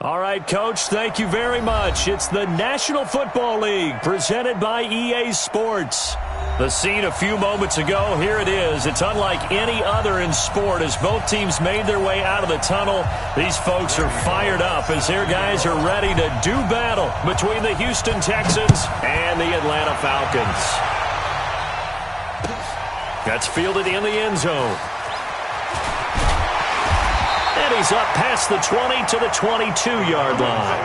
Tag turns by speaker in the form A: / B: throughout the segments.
A: All right, Coach, thank you very much. It's the National Football League presented by EA Sports. The scene a few moments ago, here it is. It's unlike any other in sport as both teams made their way out of the tunnel. These folks are fired up as their guys are ready to do battle between the Houston Texans and the Atlanta Falcons. That's fielded in the end zone. And he's up past the 20 to the 22-yard line.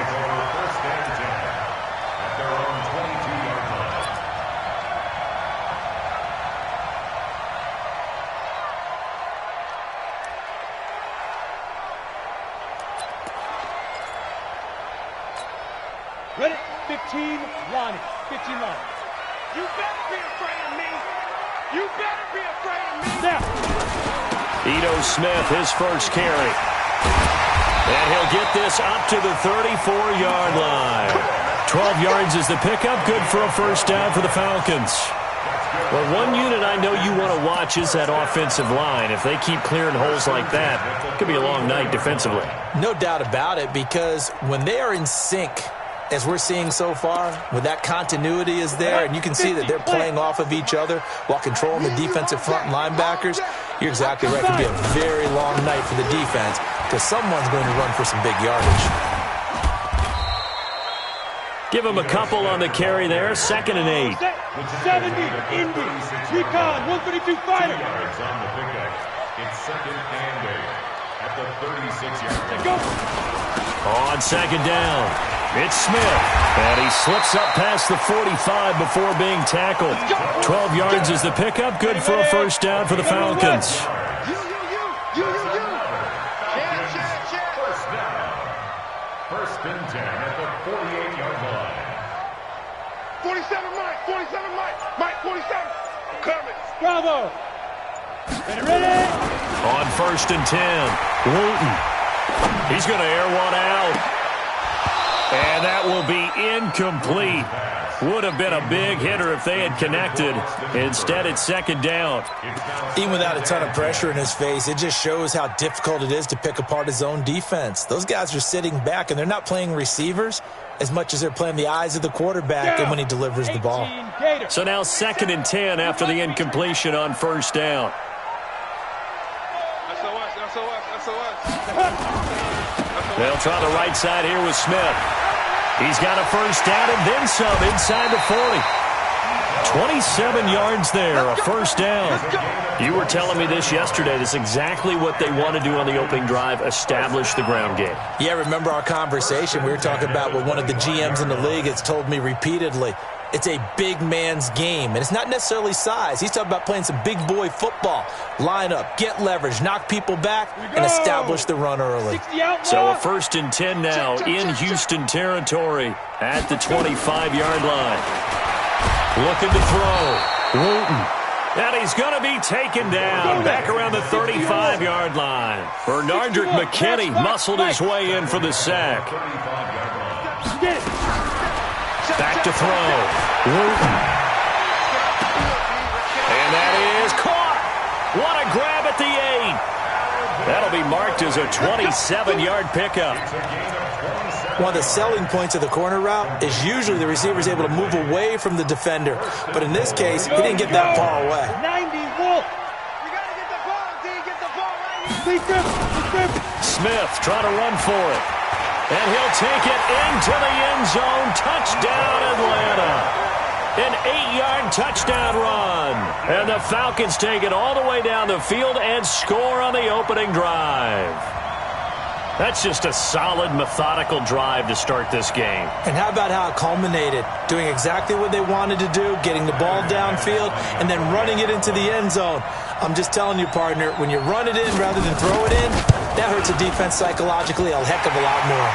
B: Ready? 15 line. 15 line. You better be afraid of me. You better be afraid of me. Now.
A: Ito Smith, his first carry. And he'll get this up to the 34-yard line. 12 yards is the pickup. Good for a first down for the Falcons. Well, one unit I know you want to watch is that offensive line. If they keep clearing holes like that, it could be a long night defensively.
C: No doubt about it, because when they are in sync, as we're seeing so far, when that continuity is there, and you can see that they're playing off of each other while controlling the defensive front linebackers, you're exactly right. It could be a very long night for the defense because someone's going to run for some big yardage.
A: Give him a couple on the carry there. 2nd and 8.
B: 70, Indy, recon, 132 fighter.
D: Yards on the pickup. It's 2nd and 8 at the 36-yard line.
B: Go.
A: On 2nd down, it's Smith. And he slips up past the 45 before being tackled. 12 yards is the pickup. Good for a first down for the Falcons.
D: First down. 1st and 10 at the 48-yard line.
B: 47 Mike, 47 Mike, Mike 47. I'm coming. Bravo. Ready?
A: On 1st and 10, Wooten. He's going to air one out. And that will be incomplete. Would have been a big hitter if they had connected. Instead, it's 2nd down.
C: Even without a ton of pressure in his face, it just shows how difficult it is to pick apart his own defense. Those guys are sitting back, and they're not playing receivers as much as they're playing the eyes of the quarterback and when he delivers the ball.
A: So now 2nd and 10 after the incompletion on 1st down. They'll try the right side here with Smith. He's got a first down and then some inside the 40. 27 yards there, a first down. You were telling me this yesterday. This is exactly what they want to do on the opening drive, establish the ground game.
C: Yeah, remember our conversation? We were talking about what one of the GMs in the league has told me repeatedly. It's a big man's game, and it's not necessarily size. He's talking about playing some big boy football. Line up, get leverage, knock people back, and establish the run early.
A: So a 1st and 10 now in Houston territory at the 25-yard line. Looking to throw. Wooten. And he's going to be taken down back around the 35-yard line. Bernardrick McKinney muscled his way in for the sack. Back to throw. Wooten. And that is caught. What a grab at the 8. That'll be marked as a 27-yard pickup.
C: One of the selling points of the corner route is usually the receiver is able to move away from the defender. But in this case, he didn't get that far away.
B: 90, Wolf. You got to get the ball, D. Get the ball right here.
A: Smith trying to run for it. And he'll take it into the end zone. Touchdown, Atlanta. An 8-yard touchdown run. And the Falcons take it all the way down the field and score on the opening drive. That's just a solid, methodical drive to start this game.
C: And how about how it culminated? Doing exactly what they wanted to do, getting the ball downfield, and then running it into the end zone. I'm just telling you, partner, when you run it in rather than throw it in, that hurts a defense psychologically a heck of a lot more.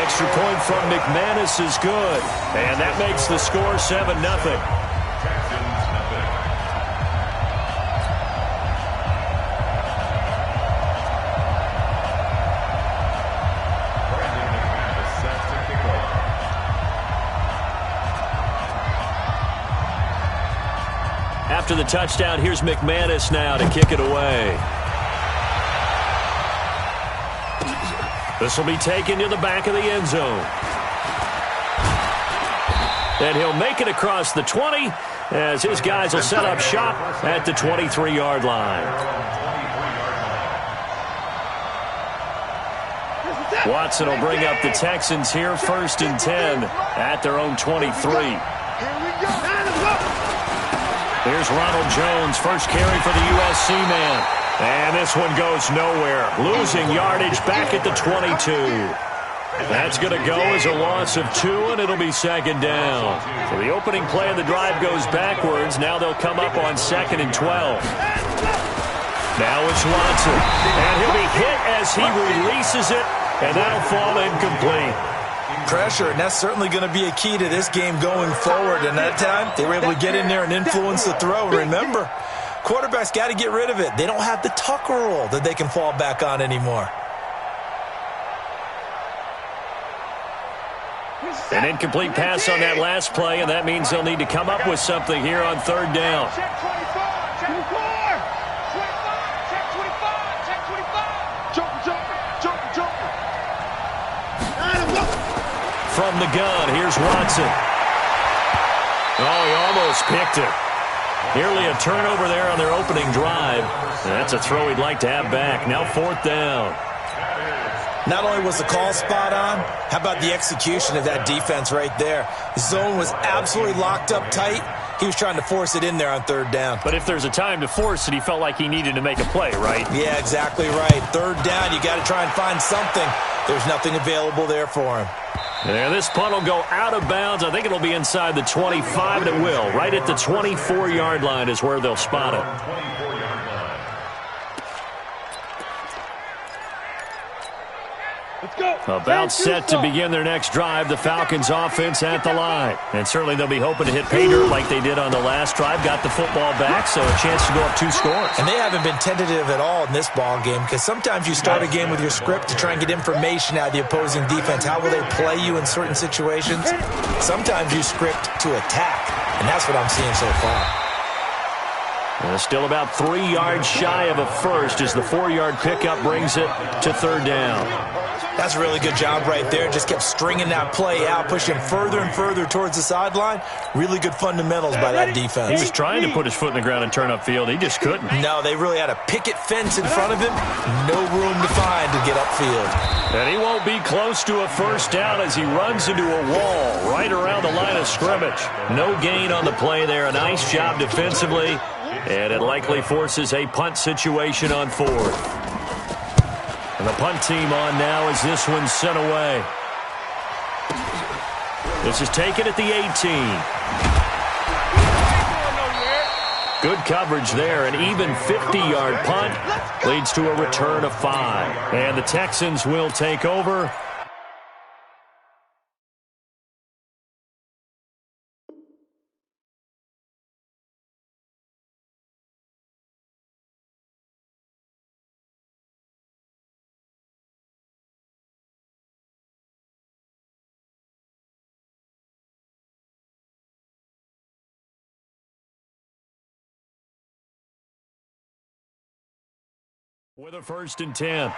A: Extra point from McManus is good. And that makes the score 7-0. After the touchdown, here's McManus now to kick it away. This will be taken to the back of the end zone. And he'll make it across the 20 as his guys will set up shop at the 23-yard line. Watson will bring up the Texans here, 1st and 10 at their own 23. Here's Ronald Jones, first carry for the USC man. And this one goes nowhere. Losing yardage back at the 22. That's going to go as a loss of 2, and it'll be 2nd down. So the opening play of the drive goes backwards. Now they'll come up on 2nd and 12. Now it's Watson. And he'll be hit as he releases it, and that'll fall incomplete.
C: Pressure, and that's certainly going to be a key to this game going forward. And that time, they were able to get in there and influence the throw. Remember, quarterbacks got to get rid of it. They don't have the Tucker rule that they can fall back on anymore.
A: An incomplete pass on that last play, and that means they'll need to come up with something here on 3rd down.
B: Check 25, check 25, check 25, check 25. Jumper.
A: From the gun, here's Watson. Oh, he almost picked it. Nearly a turnover there on their opening drive. And that's a throw he'd like to have back. Now 4th down.
C: Not only was the call spot on, how about the execution of that defense right there? The zone was absolutely locked up tight. He was trying to force it in there on 3rd down.
A: But if there's a time to force it, he felt like he needed to make a play, right?
C: Yeah, exactly right. 3rd down, you got to try and find something. There's nothing available there for him.
A: Yeah, this punt will go out of bounds. I think it'll be inside the 25, and it will. Right at the 24-yard line is where they'll spot it. About set to begin their next drive, the Falcons offense at the line. And certainly they'll be hoping to hit pay dirt like they did on the last drive. Got the football back, so a chance to go up 2 scores.
C: And they haven't been tentative at all in this ball game, because sometimes you start a game with your script to try and get information out of the opposing defense. How will they play you in certain situations? Sometimes you script to attack, and that's what I'm seeing so far.
A: And still about 3 yards shy of a first as the 4-yard pickup brings it to 3rd down.
C: That's a really good job right there. Just kept stringing that play out, pushing further and further towards the sideline. Really good fundamentals by that defense.
A: He was trying to put his foot in the ground and turn upfield. He just couldn't.
C: No, they really had a picket fence in front of him. No room to find to get upfield.
A: And he won't be close to a 1st down as he runs into a wall right around the line of scrimmage. No gain on the play there. A nice job defensively. And it likely forces a punt situation on 4th. And the punt team on now as this one's sent away. This is taken at the 18. Good coverage there. An even 50-yard punt leads to a return of 5. And the Texans will take over. With a 1st and 10.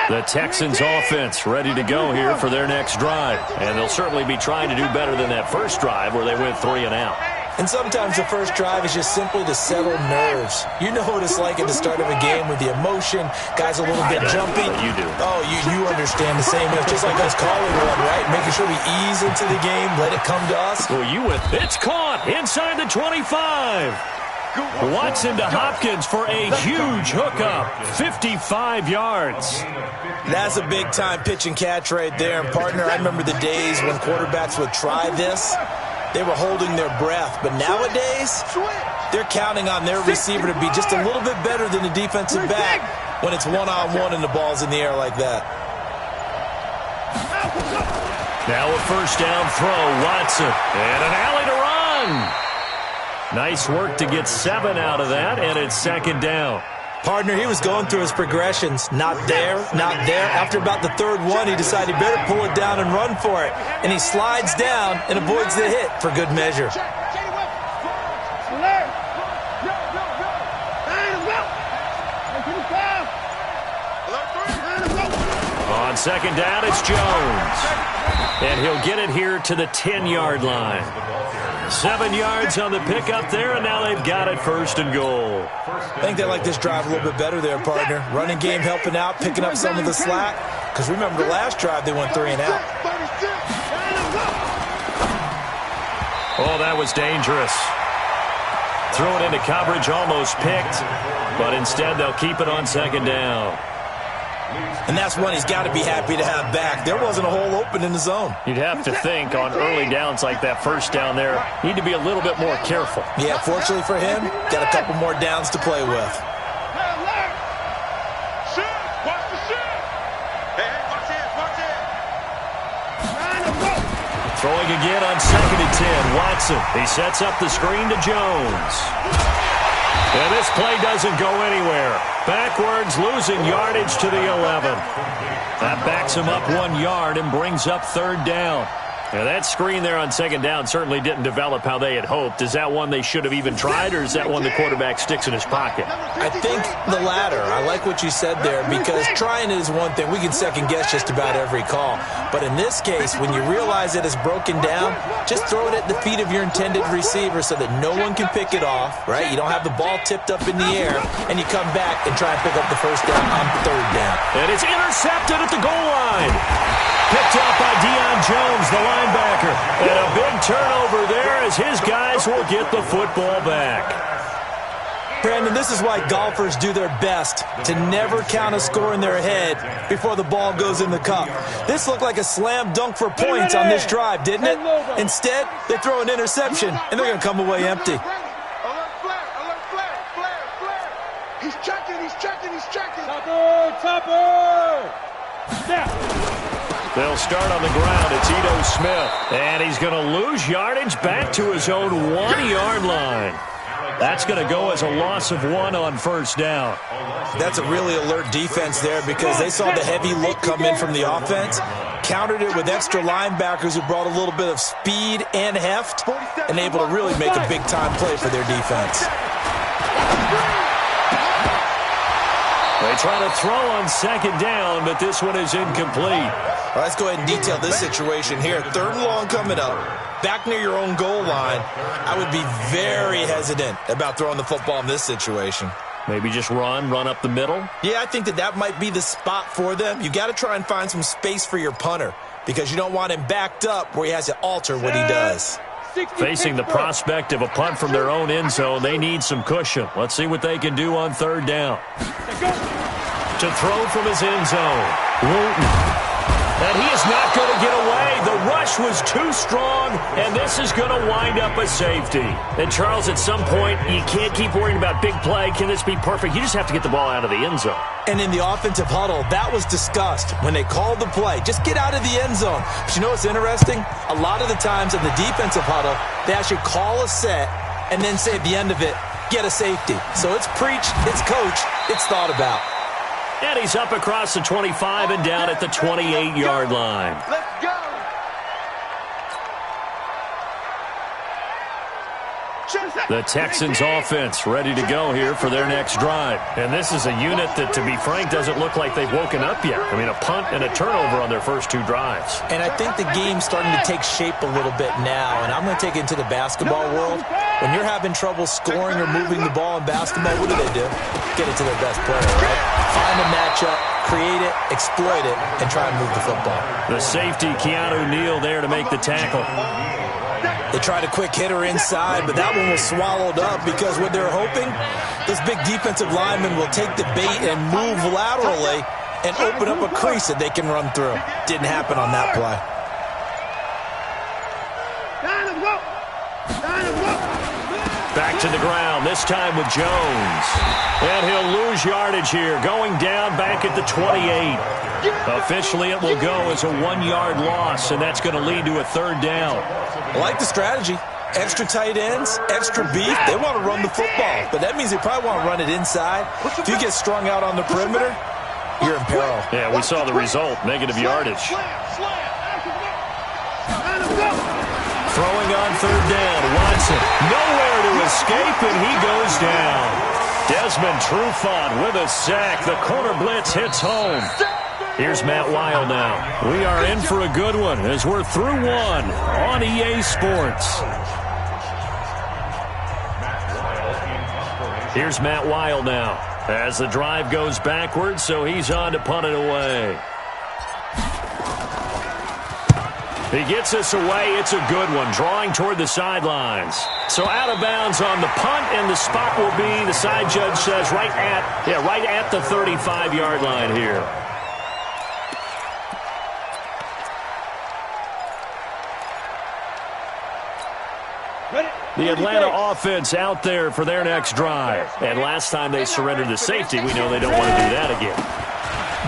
A: The Texans offense ready to go here for their next drive. And they'll certainly be trying to do better than that first drive where they went 3 and out.
C: And sometimes the first drive is just simply to settle nerves. You know what it's like at the start of a game with the emotion. Guys a little bit jumpy.
A: You do.
C: Oh, you understand the same. It's just like us calling one, right? Making sure we ease into the game, let it come to us.
A: Well, it's caught inside the 25. Watson to Hopkins for a huge hookup. 55 yards.
C: That's a big-time pitch and catch right there. And, partner, I remember the days when quarterbacks would try this. They were holding their breath. But nowadays, they're counting on their receiver to be just a little bit better than the defensive back when it's one-on-one and the ball's in the air like that.
A: Now a 1st down throw. Watson. And an alley to run. Nice work to get 7 out of that, and it's 2nd down.
C: Partner, he was going through his progressions. Not there, not there. After about the 3rd one, he decided he better pull it down and run for it. And he slides down and avoids the hit for good measure.
A: second down, it's Jones. And he'll get it here to the 10-yard line. 7 yards on the pickup there, and now they've got it first and goal.
C: I think they like this drive a little bit better there, partner. Running game helping out, picking up some of the slack. Because remember, the last drive they went 3 and out.
A: Oh, that was dangerous. Threw it into coverage, almost picked. But instead, they'll keep it on second down.
C: And that's one he's got to be happy to have back. There wasn't a hole open in the zone.
A: You'd have to think on early downs like that first down there, need to be a little bit more careful.
C: Yeah, fortunately for him, got a couple more downs to play with.
A: Throwing again on second and 10. Watson, he sets up the screen to Jones. And this play doesn't go anywhere. Backwards, losing yardage to the 11. That backs him up 1 yard and brings up third down. Now that screen there on second down certainly didn't develop how they had hoped. Is that one they should have even tried, or is that one the quarterback sticks in his pocket?
C: I think the latter. I like what you said there, because trying it is one thing. We can second guess just about every call. But in this case, when you realize it is broken down, just throw it at the feet of your intended receiver so that no one can pick it off, right? You don't have the ball tipped up in the air, and you come back and try and pick up the first down on third down.
A: And it's intercepted at the goal line. Picked up by Deion Jones, the linebacker. And a big turnover there as his guys will get the football back.
C: Brandon, this is why golfers do their best to never count a score in their head before the ball goes in the cup. This looked like a slam dunk for points on this drive, didn't it? Instead, they throw an interception, and they're going to come away empty.
B: Alert flag. He's checking. Topper! Snap.
A: They'll start on the ground. It's Ito Smith. And he's going to lose yardage back to his own 1-yard line. That's going to go as a loss of 1 on first down.
C: That's a really alert defense there, because they saw the heavy look come in from the offense, countered it with extra linebackers who brought a little bit of speed and heft, and able to really make a big-time play for their defense.
A: They try to throw on second down, but this one is incomplete.
C: All right, let's go ahead and detail this situation here. Third and long coming up, back near your own goal line. I would be very hesitant about throwing the football in this situation.
A: Maybe just run up the middle?
C: Yeah, I think that might be the spot for them. You got to try and find some space for your punter, because you don't want him backed up where he has to alter what he does.
A: Facing the prospect of a punt from their own end zone, they need some cushion. Let's see what they can do on third down. To throw from his end zone, Wooten. And he is not going to get away. The rush was too strong, and this is going to wind up a safety. And, Charles, at some point, you can't keep worrying about big play. Can this be perfect? You just have to get the ball out of the end zone.
C: And in the offensive huddle, that was discussed when they called the play. Just get out of the end zone. But you know what's interesting? A lot of the times in the defensive huddle, they actually call a set and then say at the end of it, get a safety. So it's preached, it's coached, it's thought about.
A: And he's up across the 25 and down at the 28-yard line.
B: Let's go.
A: The Texans offense ready to go here for their next drive. And this is a unit that, to be frank, doesn't look like they've woken up yet. I mean, a punt and a turnover on their first 2 drives.
C: And I think the game's starting to take shape a little bit now. And I'm going to take it into the basketball world. When you're having trouble scoring or moving the ball in basketball, what do? Get it to their best player, right? Find a matchup, create it, exploit it, and try and move the football.
A: The safety, Keanu Neal, there to make the tackle.
C: They tried a quick hitter inside, but that one was swallowed up, because what they're hoping, this big defensive lineman will take the bait and move laterally and open up a crease that they can run through. Didn't happen on that play.
A: Back to the ground, this time with Jones. And he'll lose yardage here, going down back at the 28. Officially, it will go as a 1-yard loss, and that's going to lead to a third down.
C: I like the strategy. Extra tight ends, extra beef. They want to run the football, but that means they probably want to run it inside. If you get strung out on the perimeter, you're in peril.
A: Yeah, we saw the result, negative yardage. Throwing on third down, Watson. Nowhere to escape, and he goes down. Desmond Trufant with a sack. The corner blitz hits home. Here's Matt Weil now. We are in for a good one as we're through one on EA Sports. Here's Matt Weil now as the drive goes backwards, so he's on to punt it away. He gets us away. It's a good one, drawing toward the sidelines. So out of bounds on the punt, and the spot will be, the side judge says, right at the 35-yard line here. The Atlanta offense out there for their next drive. And last time they surrendered to safety, we know they don't want to do that again.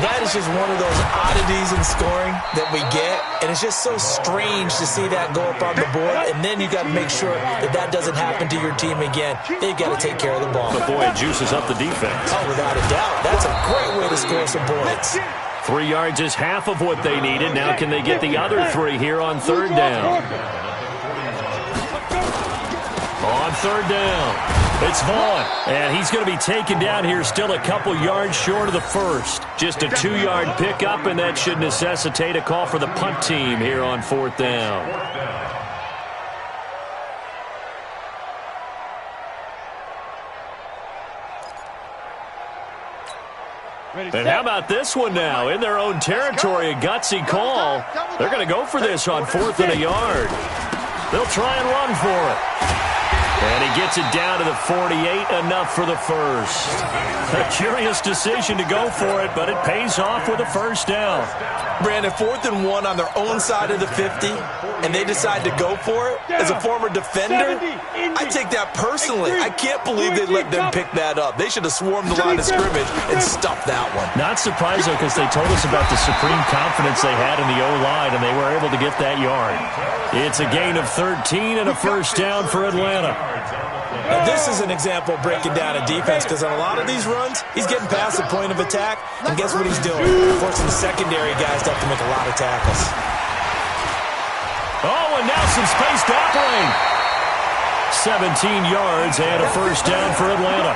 C: That is just one of those oddities in scoring that we get, and it's just so strange to see that go up on the board, and then you got to make sure that that doesn't happen to your team again. They got to take care of the ball.
A: But boy, it juices up the defense.
C: Oh, without a doubt. That's a great way to score some points.
A: 3 yards is half of what they needed. Now can they get the other 3 here on third down? On third down, it's Vaughn, and he's going to be taken down here still a couple yards short of the first. Just a 2-yard pickup, and that should necessitate a call for the punt team here on fourth down. And how about this one now? In their own territory, a gutsy call. They're going to go for this on 4th and a yard. They'll try and run for it. And he gets it down to the 48, enough for the first. A curious decision to go for it, but it pays off with a first down.
C: Brandon, 4th and 1 on their own side of the 50, and they decide to go for it. As a former defender, I take that personally. I can't believe they let them pick that up. They should have swarmed the line of scrimmage and stuffed that one.
A: Not surprised, though, because they told us about the supreme confidence they had in the O-line, and they were able to get that yard. It's a gain of 13 and a first down for Atlanta.
C: Now, this is an example of breaking down a defense, because on a lot of these runs, he's getting past the point of attack, and guess what he's doing? Forcing the secondary guys to have to make a lot of tackles.
A: Oh, and now some space to operate. 17 yards and a first down for Atlanta.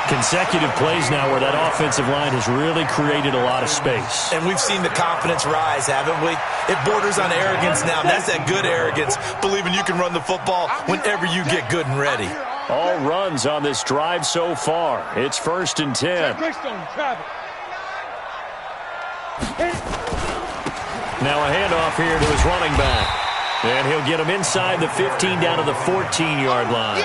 A: Consecutive plays now where that offensive line has really created a lot of space.
C: And we've seen the confidence rise, haven't we? It borders on arrogance now, and that's that good arrogance, believing you can run the football whenever you get good and ready.
A: All runs on this drive so far. It's 1st and 10. Now a handoff here to his running back. And he'll get him inside the 15 down to the 14-yard line.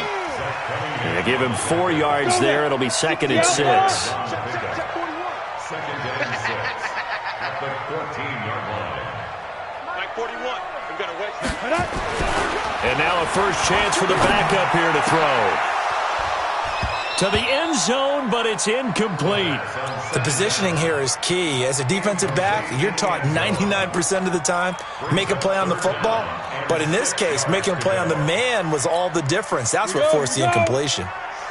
A: And give him 4 yards there. It'll be 2nd and 6.
D: 2nd and 6 at the 14-yard line.
B: Like 41. We've got to wait.
A: And now a first chance for the backup here to throw. To the end zone, but it's incomplete.
C: The positioning here is key. As a defensive back, you're taught 99% of the time, make a play on the football. But in this case, making a play on the man was all the difference. That's what forced the incompletion.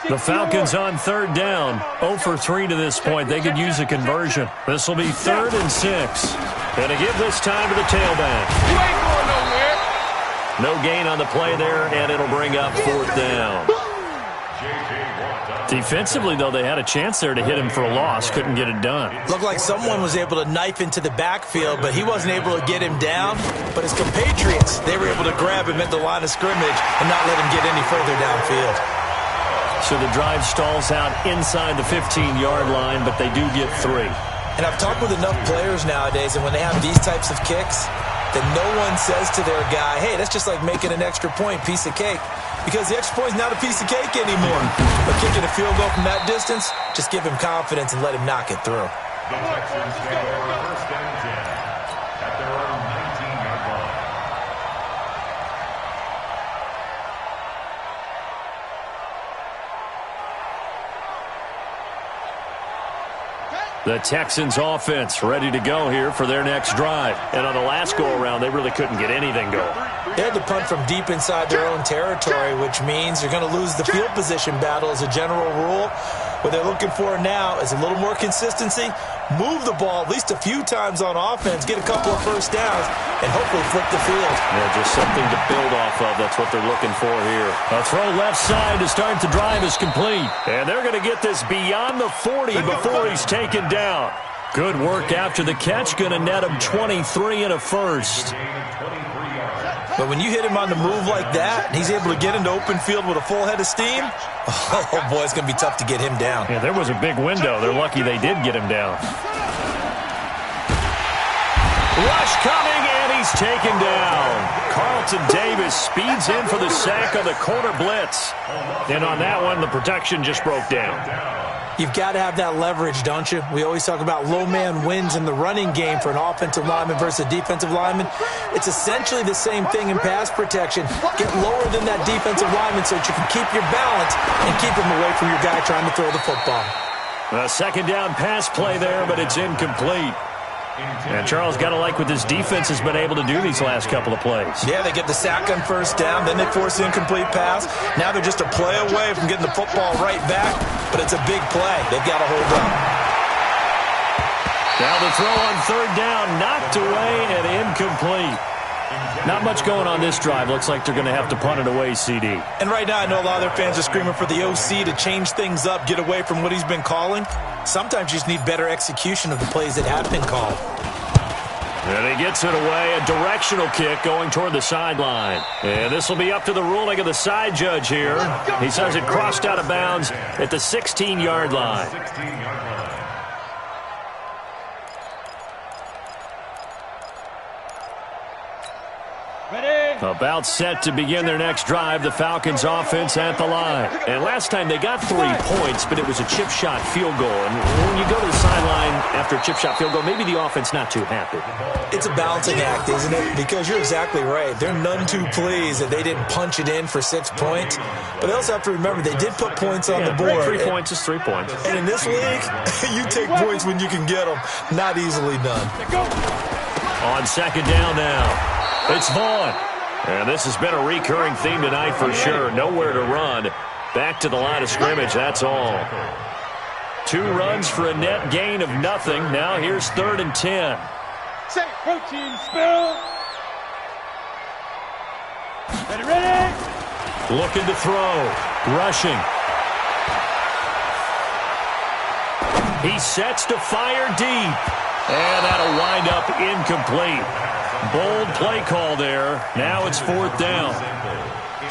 A: The Falcons on third down, 0 for 3 to this point. They could use a conversion. This will be 3rd and 6. And to give this time to the tailback.
B: You ain't going nowhere.
A: No gain on the play there, and it'll bring up 4th down. Defensively, though, they had a chance there to hit him for a loss. Couldn't get it done.
C: Looked like someone was able to knife into the backfield, but he wasn't able to get him down. But his compatriots, they were able to grab him at the line of scrimmage and not let him get any further downfield.
A: So the drive stalls out inside the 15-yard line, but they do get 3.
C: And I've talked with enough players nowadays, and when they have these types of kicks, that no one says to their guy, hey, that's just like making an extra point, piece of cake. Because the extra point is not a piece of cake anymore. But kicking a field goal from that distance, just give him confidence and let him knock it through.
D: The Texans take over 1st and 10 at their own 19-yard line.
A: The Texans offense ready to go here for their next drive. And on the last go-around, they really couldn't get anything going.
C: They had to punt from deep inside their own territory, which means you're going to lose the field position battle as a general rule. What they're looking for now is a little more consistency, move the ball at least a few times on offense, get a couple of first downs, and hopefully flip the field.
A: Yeah, just something to build off of. That's what they're looking for here. A throw left side to start the drive is complete. And they're going to get this beyond the 40 before he's taken down. Good work after the catch. Going to net him 23 and a first.
C: But when you hit him on the move like that, and he's able to get into open field with a full head of steam, oh, boy, it's going to be tough to get him down.
A: Yeah, there was a big window. They're lucky they did get him down. Rush coming, and he's taken down. Carlton Davis speeds in for the sack on the corner blitz. And on that one, the protection just broke down.
C: You've got to have that leverage, don't you? We always talk about low man wins in the running game for an offensive lineman versus a defensive lineman. It's essentially the same thing in pass protection. Get lower than that defensive lineman so that you can keep your balance and keep him away from your guy trying to throw the football.
A: A second down pass play there, but it's incomplete. And Charles got to like what this defense has been able to do these last couple of plays.
C: Yeah, they get the sack on first down, then they force the incomplete pass. Now they're just a play away from getting the football right back, but it's a big play. They've got to hold up.
A: Now the throw on third down, knocked away and incomplete. Not much going on this drive. Looks like they're going to have to punt it away, CD.
C: And right now I know a lot of their fans are screaming for the OC to change things up, get away from what he's been calling. Sometimes you just need better execution of the plays that have been called.
A: And he gets it away, a directional kick going toward the sideline. And this will be up to the ruling of the side judge here. He says it crossed out of bounds at the 16-yard line. About set to begin their next drive, the Falcons offense at the line. And last time they got 3 points, but it was a chip shot field goal. And when you go to the sideline after a chip shot field goal, maybe the offense not too happy.
C: It's a balancing act, isn't it? Because you're exactly right. They're none too pleased that they didn't punch it in for 6 points. But they also have to remember they did put points on the board.
A: 3 points is 3 points.
C: And in this league, you take points when you can get them. Not easily done.
A: On second down now, it's Vaughn. And this has been a recurring theme tonight for sure. Nowhere to run. Back to the line of scrimmage, that's all. 2 runs for a net gain of nothing. Now here's 3rd and 10.
B: Say protein spill. Ready?
A: Looking to throw. Rushing. He sets to fire deep. And that'll wind up incomplete. Bold play call there. Now it's 4th down.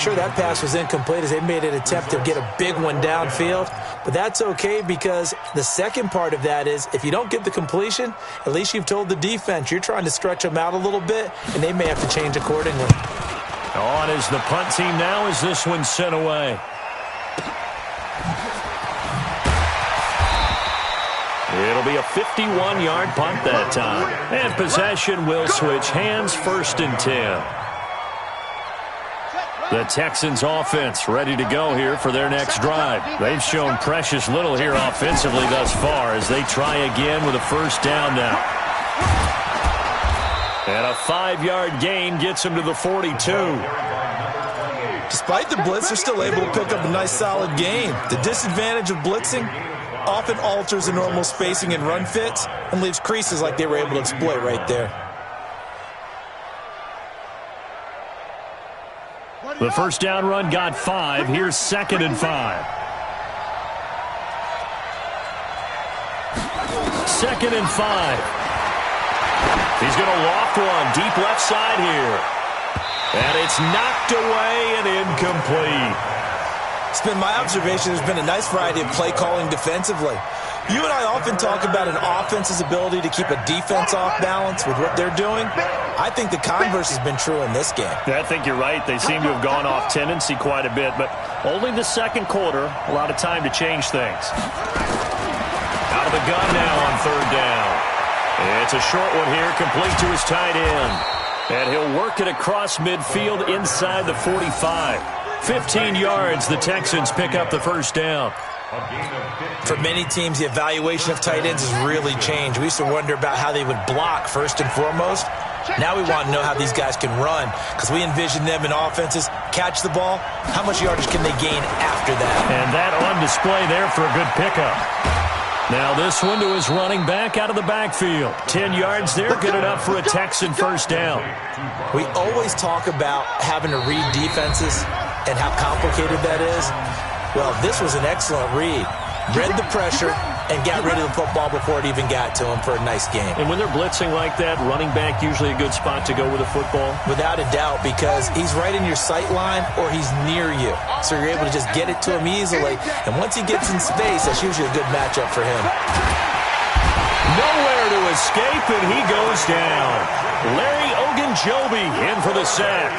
C: Sure, that pass was incomplete as they made an attempt to get a big one downfield. But that's okay because the second part of that is if you don't get the completion, at least you've told the defense you're trying to stretch them out a little bit, and they may have to change accordingly.
A: On is the punt team now as this one's sent away. It'll be a 51-yard punt that time. And possession will switch hands, 1st and 10. The Texans offense ready to go here for their next drive. They've shown precious little here offensively thus far as they try again with a 1st down now. And a 5-yard gain gets them to the 42.
C: Despite the blitz, they're still able to pick up a nice solid gain. The disadvantage of blitzing often alters the normal spacing and run fits and leaves creases like they were able to exploit right there.
A: The 1st down run got 5. Here's 2nd and 5. 2nd and 5. He's going to loft one deep left side here. And it's knocked away and incomplete.
C: It's been my observation there's been a nice variety of play calling defensively. You and I often talk about an offense's ability to keep a defense off balance with what they're doing. I think the converse has been true in this game.
A: I think you're right. They seem to have gone off tendency quite a bit, but only the second quarter, a lot of time to change things. Out of the gun now on 3rd down. It's a short one here, complete to his tight end. And he'll work it across midfield inside the 45. 15 yards, the Texans pick up the 1st down.
C: For many teams, the evaluation of tight ends has really changed. We used to wonder about how they would block first and foremost. Now we want to know how these guys can run because we envision them in offenses catch the ball. How much yardage can they gain after that?
A: And that on display there for a good pickup. Now this one to his running back out of the backfield. 10 yards there, good enough for a Texan 1st down.
C: We always talk about having to read defenses and how complicated that is. Well, this was an excellent read. Read the pressure and got rid of the football before it even got to him for a nice game.
A: And when they're blitzing like that, running back usually a good spot to go with a football?
C: Without a doubt, because he's right in your sight line or he's near you. So you're able to just get it to him easily. And once he gets in space, that's usually a good matchup for him.
A: Nowhere to escape, and he goes down. Larry Ogunjobi in for the sack.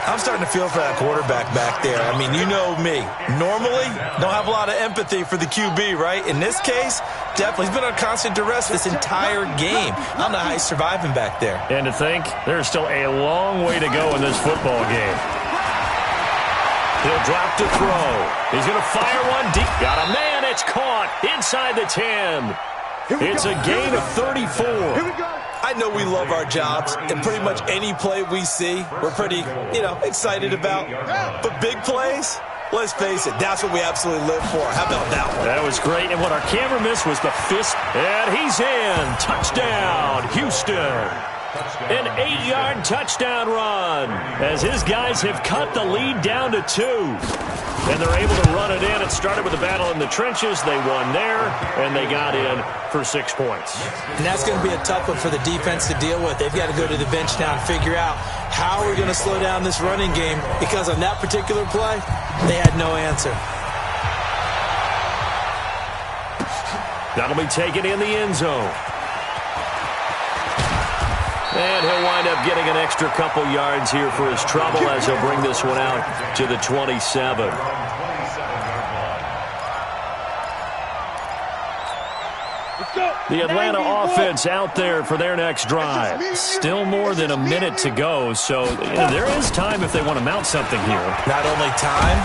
C: I'm starting to feel for that quarterback back there. I mean, you know me. Normally, don't have a lot of empathy for the QB, right? In this case, definitely. He's been on constant duress this entire game. I don't know how he's surviving back there.
A: And to think, there's still a long way to go in this football game. He'll drop to throw. He's going to fire one deep. Got a man. It's caught inside the 10. It's a gain of 34.
B: Here we go.
C: I know we love our jobs, and pretty much any play we see, we're pretty, excited about. But big plays, let's face it, that's what we absolutely live for. How about that one?
A: That was great, and what our camera missed was the fist. And he's in. Touchdown, Houston. An 8-yard touchdown run as his guys have cut the lead down to 2. And they're able to run it in. It started with a battle in the trenches. They won there, and they got in for 6 points.
C: And that's going to be a tough one for the defense to deal with. They've got to go to the bench now and figure out how we're going to slow down this running game, because on that particular play, they had no answer.
A: That'll be taken in the end zone. And he'll wind up getting an extra couple yards here for his trouble as he'll bring this one out to the 27. The Atlanta offense out there for their next drive. Still more than a minute to go, so there is time if they want to mount something here.
C: Not only time,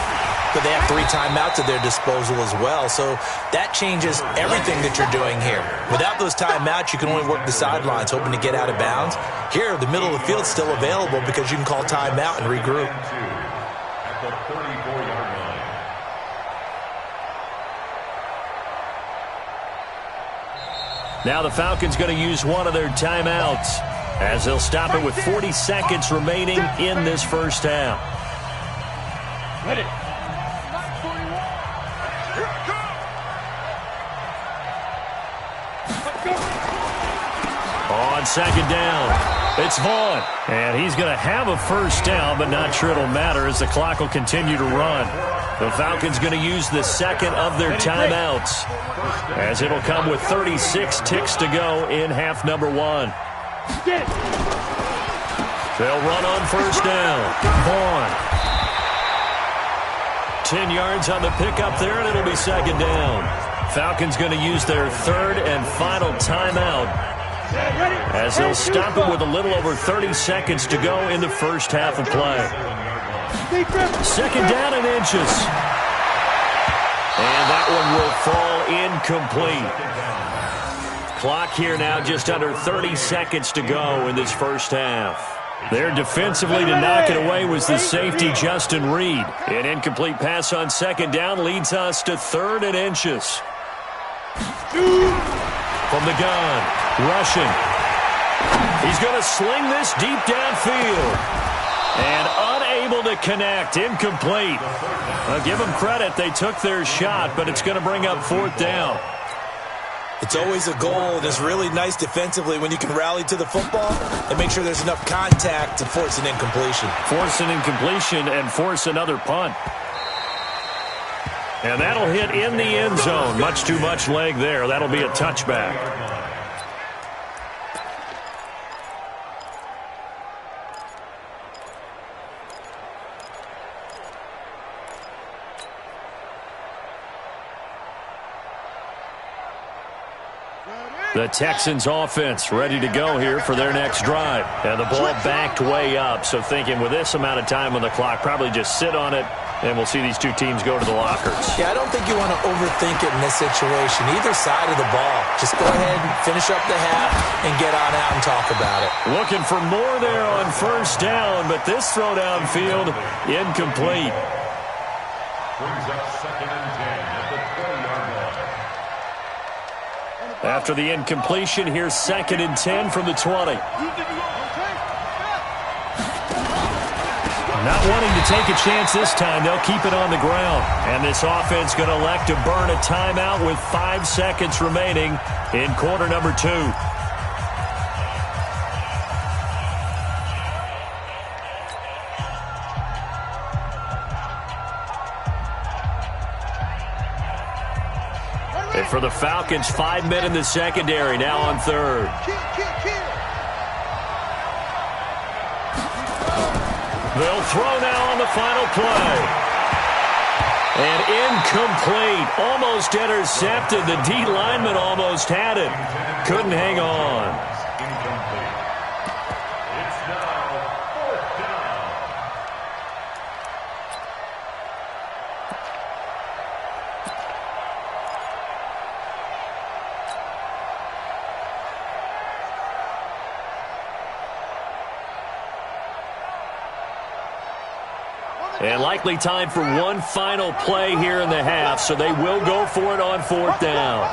C: but they have 3 timeouts at their disposal as well. So that changes everything that you're doing here. Without those timeouts, you can only work the sidelines, hoping to get out of bounds. Here, the middle of the field's still available because you can call timeout and regroup.
D: At the 34-yard line.
A: Now the Falcons going to use one of their timeouts as they'll stop it with 40 seconds remaining in this first half.
B: Ready.
A: On second down, it's Vaughn. And he's going to have a first down, but not sure it'll matter as the clock will continue to run. The Falcons going to use the second of their timeouts as it'll come with 36 ticks to go in half number 1. They'll run on first down. Vaughn. 10 yards on the pickup there, and it'll be second down. Falcons going to use their third and final timeout as they'll stop it with a little over 30 seconds to go in the first half of play. Second down and inches. And that one will fall incomplete. Clock here now just under 30 seconds to go in this first half. There defensively to knock it away was the safety, Justin Reed. An incomplete pass on second down leads us to third and inches. From the gun, rushing. He's going to sling this deep downfield. And unable to connect, incomplete. I'll give them credit, they took their shot, but it's going to bring up fourth down.
C: It's always a goal, and it's really nice defensively when you can rally to the football and make sure there's enough contact to force an incompletion.
A: Force an incompletion and force another punt. And that'll hit in the end zone. Much too much leg there. That'll be a touchback. The Texans offense ready to go here for their next drive. And the ball backed way up, so thinking with this amount of time on the clock, probably just sit on it, and we'll see these two teams go to the lockers.
C: Yeah, I don't think you want to overthink it in this situation. Either side of the ball. Just go ahead and finish up the half and get on out and talk about it.
A: Looking for more there on first down, but this throw downfield incomplete.
D: Brings up second and 10 at the 20-yard line.
A: After the incompletion, here's second and 10 from the 20. Not wanting to take a chance this time, they'll keep it on the ground. And this offense going to elect to burn a timeout with 5 seconds remaining in quarter number 2. And for the Falcons, 5 men in the secondary, now on third. They'll throw now on the final play. And incomplete. Almost intercepted. The D lineman almost had it. Couldn't hang on.
D: Incomplete. It's now 4th down.
A: And likely time for one final play here in the half, so they will go for it on 4th down.